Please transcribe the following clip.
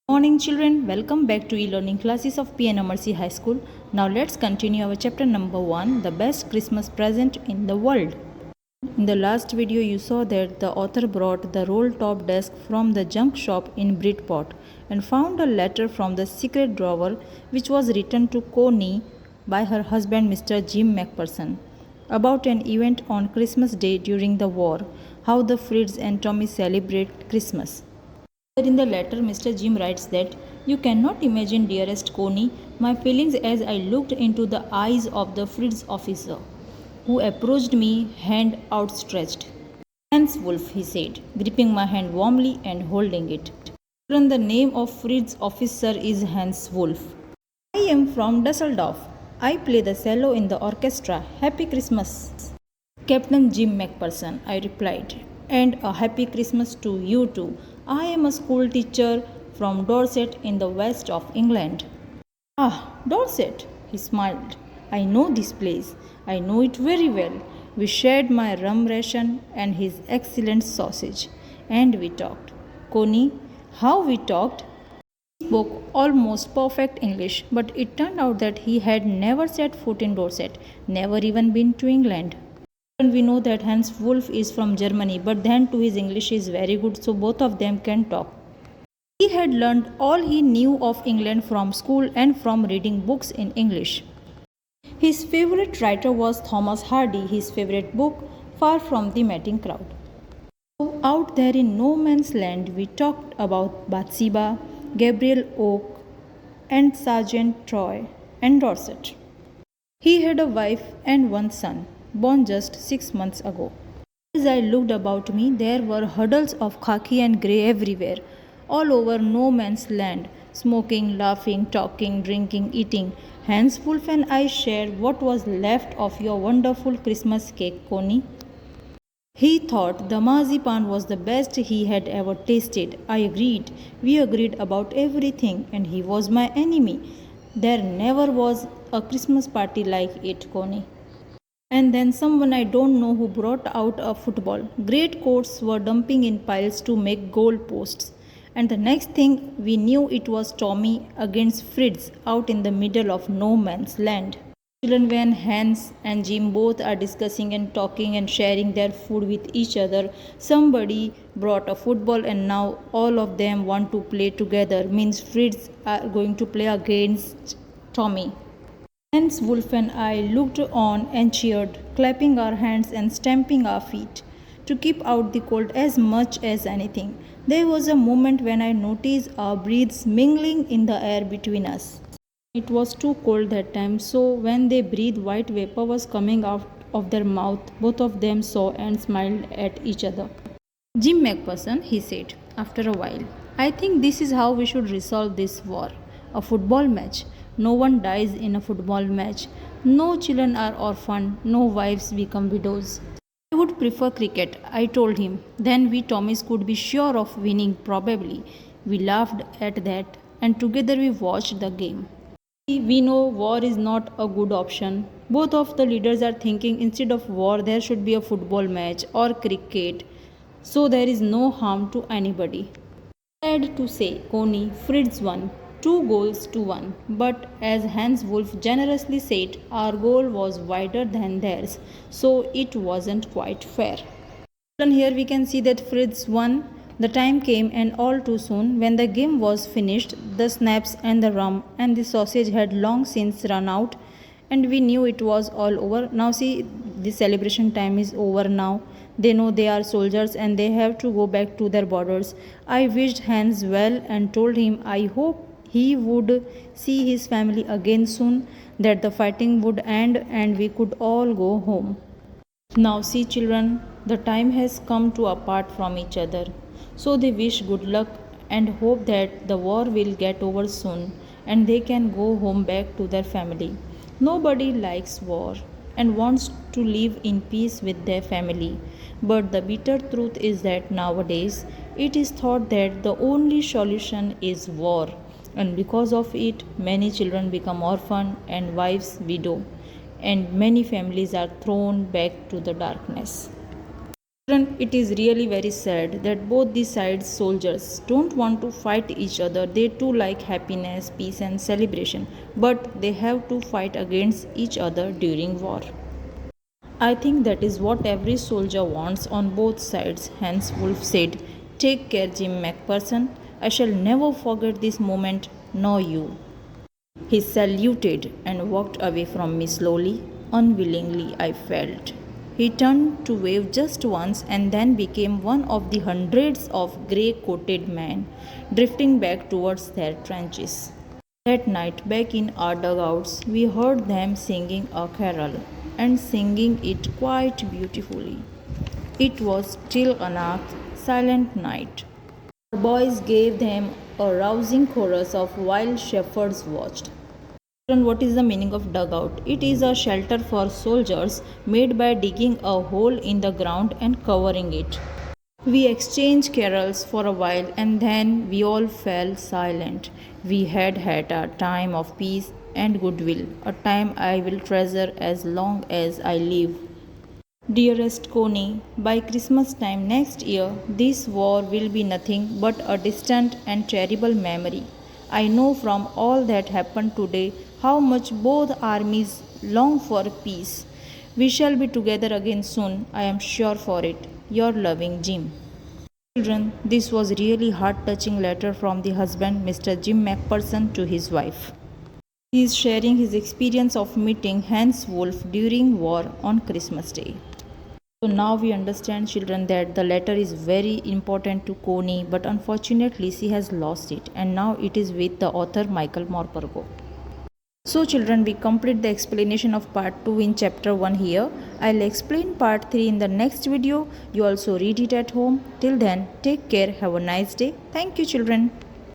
Morning children, welcome back to e-learning classes of PNMRC High School. Now let's continue our chapter number 1, the best Christmas present in the world. In the last video you saw that the author brought the roll-top desk from the junk shop in Bridport and found a letter from the secret drawer which was written to Connie by her husband Mr. Jim McPherson about an event on Christmas Day during the war, how the Frids and Tommy celebrate Christmas. In the letter, Mr. Jim writes that you cannot imagine, dearest Connie, my feelings as I looked into the eyes of the Fritz officer, who approached me, hand outstretched. Hans Wolf, he said, gripping my hand warmly and holding it. The name of Fritz officer is Hans Wolf. I am from Dusseldorf. I play the cello in the orchestra. Happy Christmas. Captain Jim McPherson, I replied, and a happy Christmas to you too. I am a school teacher from Dorset in the west of England. Ah, Dorset, he smiled. I know this place. I know it very well. We shared my rum ration and his excellent sausage. And we talked. Connie, how we talked? He spoke almost perfect English, but it turned out that he had never set foot in Dorset, never even been to England. And we know that Hans Wolf is from Germany, but then too his English is very good, so both of them can talk. He had learned all he knew of England from school and from reading books in English. His favorite writer was Thomas Hardy, his favorite book, Far from the Mating Crowd. So out there in no man's land, we talked about Bathsheba, Gabriel Oak, and Sergeant Troy, and Dorset. He had a wife and one son, born just 6 months ago. As I looked about me, there were huddles of khaki and grey everywhere, all over no man's land, smoking, laughing, talking, drinking, eating. Hans Wolf and I shared what was left of your wonderful Christmas cake, Connie. He thought the marzipan was the best he had ever tasted. I agreed. We agreed about everything, and he was my enemy. There never was a Christmas party like it, Connie. And then someone I don't know who brought out a football. Great coats were dumping in piles to make goal posts. And the next thing we knew, it was Tommy against Fritz out in the middle of no man's land. Children, when Hans and Jim both are discussing and talking and sharing their food with each other, somebody brought a football and now all of them want to play together. Means Fritz are going to play against Tommy. Hans Wolf and I looked on and cheered, clapping our hands and stamping our feet to keep out the cold as much as anything. There was a moment when I noticed our breaths mingling in the air between us. It was too cold that time, so when they breathed, white vapor was coming out of their mouth. Both of them saw and smiled at each other. Jim McPherson, he said, after a while, I think this is how we should resolve this war. A football match. No one dies in a football match. No children are orphaned. No wives become widows. I would prefer cricket, I told him. Then we Tommies could be sure of winning, probably. We laughed at that, and together we watched the game. We know war is not a good option. Both of the leaders are thinking instead of war, there should be a football match or cricket, so there is no harm to anybody. Sad to say, Connie, Fritz won. 2 goals to 1. But as Hans Wolf generously said, our goal was wider than theirs, so it wasn't quite fair. And here we can see that Fritz won. The time came, and all too soon, when the game was finished, the snaps and the rum and the sausage had long since run out, and we knew it was all over. Now see, the celebration time is over now. They know they are soldiers and they have to go back to their borders. I wished Hans well and told him I hope he would see his family again soon, that the fighting would end and we could all go home. Now see children, the time has come to apart from each other. So they wish good luck and hope that the war will get over soon and they can go home back to their family. Nobody likes war and wants to live in peace with their family. But the bitter truth is that nowadays it is thought that the only solution is war. And because of it, many children become orphan and wives widow, and many families are thrown back to the darkness. Children, it is really very sad that both the sides soldiers don't want to fight each other. They too like happiness, peace, and celebration, but they have to fight against each other during war. I think that is what every soldier wants on both sides, Hans Wolf said. Take care, Jim MacPherson. I shall never forget this moment, nor you. He saluted and walked away from me slowly, unwillingly, I felt. He turned to wave just once and then became one of the hundreds of grey coated men drifting back towards their trenches. That night, back in our dugouts, we heard them singing a carol and singing it quite beautifully. It was still a silent night. Our boys gave them a rousing chorus of while shepherds watched. What is the meaning of dugout? It is a shelter for soldiers made by digging a hole in the ground and covering it. We exchanged carols for a while and then we all fell silent. We had had a time of peace and goodwill, a time I will treasure as long as I live. Dearest Connie, by Christmas time next year, this war will be nothing but a distant and terrible memory. I know from all that happened today how much both armies long for peace. We shall be together again soon, I am sure for it. Your loving Jim. Children, this was really heart-touching letter from the husband, Mr. Jim MacPherson, to his wife. He is sharing his experience of meeting Hans Wolf during war on Christmas Day. So now we understand, children, that the letter is very important to Connie, but unfortunately she has lost it, and now it is with the author Michael Morpurgo. So children, we complete the explanation of part 2 in chapter 1 here. I'll explain part 3 in the next video. You also read it at home. Till then, take care. Have a nice day. Thank you, children.